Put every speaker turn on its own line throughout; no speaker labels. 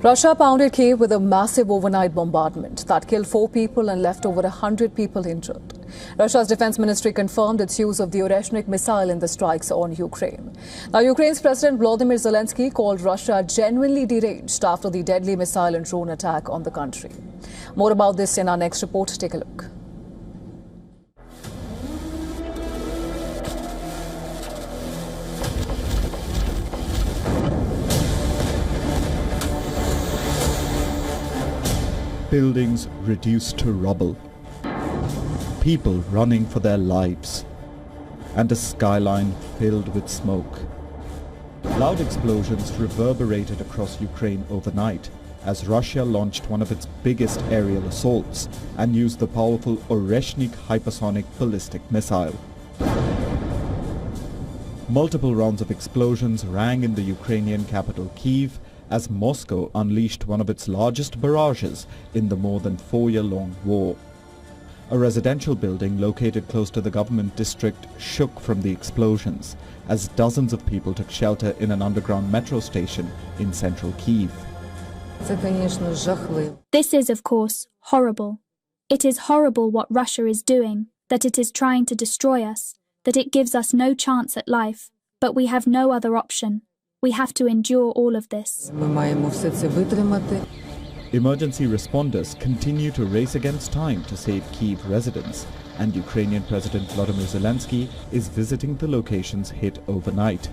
Russia pounded Kyiv with a massive overnight bombardment that killed 4 people and left over 100 people injured. Russia's defense ministry confirmed its use of the Oreshnik missile in the strikes on Ukraine. Now, Ukraine's President Volodymyr Zelensky called Russia genuinely deranged after the deadly missile and drone attack on the country. More about this in our next report. Take a look.
Buildings reduced to rubble, people running for their lives, and a skyline filled with smoke. Loud explosions reverberated across Ukraine overnight as Russia launched one of its biggest aerial assaults and used the powerful Oreshnik hypersonic ballistic missile. Multiple rounds of explosions rang in the Ukrainian capital Kyiv as Moscow unleashed one of its largest barrages in the more than 4-year-long war. A residential building located close to the government district shook from the explosions as dozens of people took shelter in an underground metro station in central Kyiv.
This is, of course, horrible. It is horrible what Russia is doing, that it is trying to destroy us, that it gives us no chance at life, but we have no other option. We have to endure all of this.
Emergency responders continue to race against time to save Kyiv residents, and Ukrainian President Volodymyr Zelensky is visiting the locations hit overnight.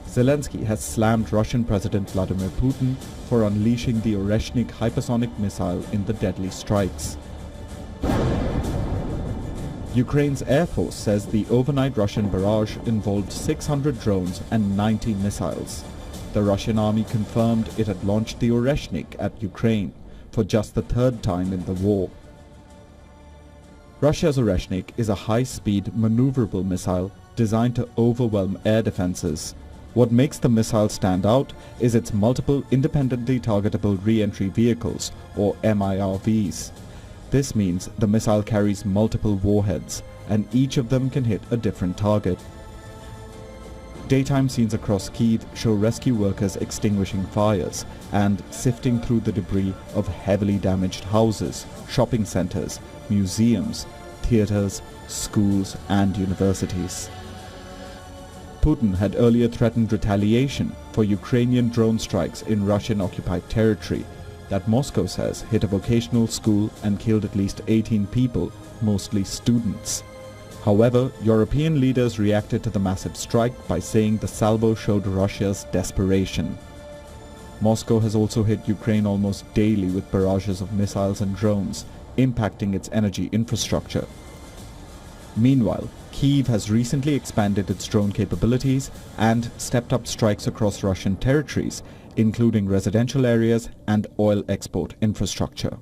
Zelensky has slammed Russian President Vladimir Putin for unleashing the Oreshnik hypersonic missile in the deadly strikes. Ukraine's Air Force says the overnight Russian barrage involved 600 drones and 90 missiles. The Russian army confirmed it had launched the Oreshnik at Ukraine for just the 3rd time in the war. Russia's Oreshnik is a high-speed, maneuverable missile designed to overwhelm air defenses. What makes the missile stand out is its multiple independently targetable re-entry vehicles, or MIRVs. This means the missile carries multiple warheads, and each of them can hit a different target. Daytime scenes across Kyiv show rescue workers extinguishing fires and sifting through the debris of heavily damaged houses, shopping centers, museums, theaters, schools, and universities. Putin had earlier threatened retaliation for Ukrainian drone strikes in Russian-occupied territory that Moscow says hit a vocational school and killed at least 18 people, mostly students. However, European leaders reacted to the massive strike by saying the salvo showed Russia's desperation. Moscow has also hit Ukraine almost daily with barrages of missiles and drones, impacting its energy infrastructure. Meanwhile, Kyiv has recently expanded its drone capabilities and stepped up strikes across Russian territories, including residential areas and oil export infrastructure.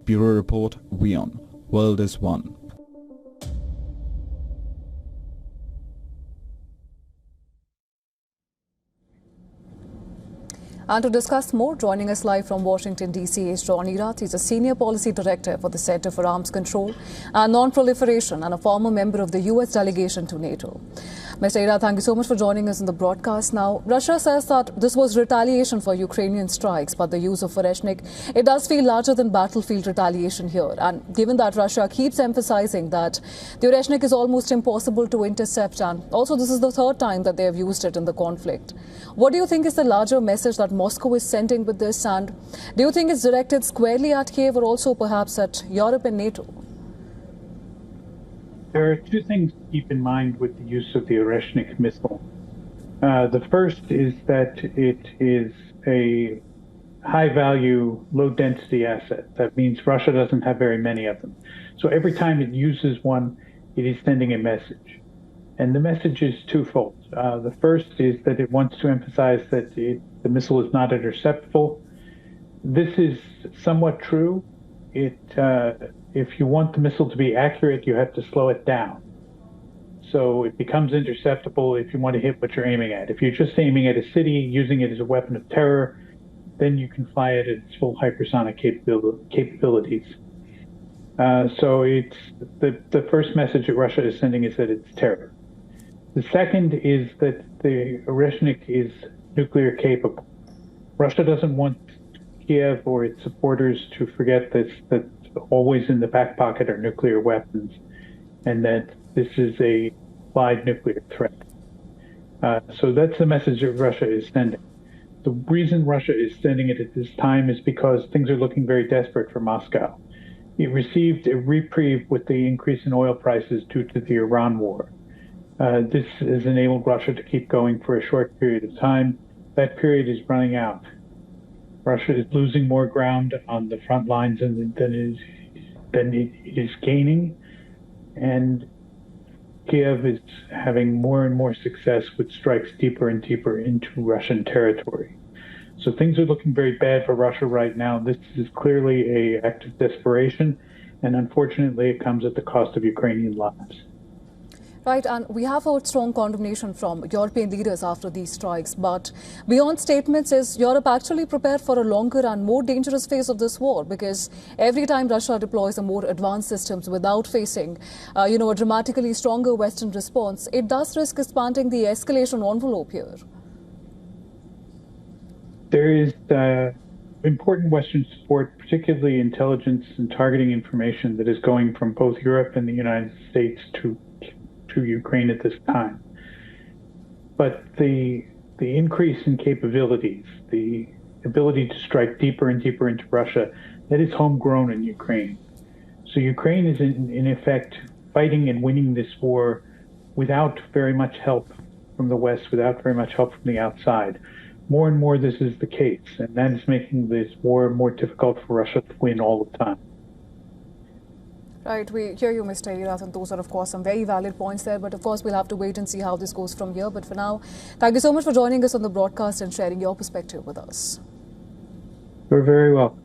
Bureau Report, WION. World is One.
And to discuss more, joining us live from Washington, D.C. is John Erat. He's a Senior Policy Director for the Center for Arms Control and Non-Proliferation and a former member of the U.S. delegation to NATO. Mr. Erat, thank you so much for joining us in the broadcast. Now, Russia says that this was retaliation for Ukrainian strikes, but the use of Oreshnik, it does feel larger than battlefield retaliation here. And given that Russia keeps emphasizing that the Oreshnik is almost impossible to intercept, and also this is the 3rd time that they have used it in the conflict, what do you think is the larger message that Moscow is sending with this, and do you think it's directed squarely at Kyiv or also perhaps at Europe and NATO?
There are 2 things to keep in mind with the use of the Oreshnik missile. The first is that it is a high-value, low-density asset. That means Russia doesn't have very many of them. So every time it uses one, it is sending a message. And the message is twofold. The first is that it wants to emphasize that the missile is not interceptable. This is somewhat true. If you want the missile to be accurate, you have to slow it down. So it becomes interceptable if you want to hit what you're aiming at. If you're just aiming at a city, using it as a weapon of terror, then you can fly it at its full hypersonic capabilities. So it's the first message that Russia is sending is that it's terror. The second is that the Oreshnik is nuclear capable. Russia doesn't want Kyiv or its supporters to forget this, that always in the back pocket are nuclear weapons, and that this is a applied nuclear threat. So that's the message that Russia is sending. The reason Russia is sending it at this time is because things are looking very desperate for Moscow. It received a reprieve with the increase in oil prices due to the Iran war. This has enabled Russia to keep going for a short period of time. That period is running out. Russia is losing more ground on the front lines than it is gaining, and Kyiv is having more and more success with strikes deeper and deeper into Russian territory. So things are looking very bad for Russia right now. This is clearly an act of desperation, and unfortunately it comes at the cost of Ukrainian lives.
Right, and we have heard strong condemnation from European leaders after these strikes. But beyond statements, is Europe actually prepared for a longer and more dangerous phase of this war? Because every time Russia deploys a more advanced systems without facing, a dramatically stronger Western response, it does risk expanding the escalation envelope here.
There is important Western support, particularly intelligence and targeting information, that is going from both Europe and the United States to Ukraine at this time. But the increase in capabilities, the ability to strike deeper and deeper into Russia, that is homegrown in Ukraine. So Ukraine is in effect fighting and winning this war without very much help from the West, without very much help from the outside. More and more this is the case, and that is making this war more difficult for Russia to win all the time.
Right, we hear you, Mr. Irath, and those are, of course, some very valid points there. But, of course, we'll have to wait and see how this goes from here. But for now, thank you so much for joining us on the broadcast and sharing your perspective with us.
You're very welcome.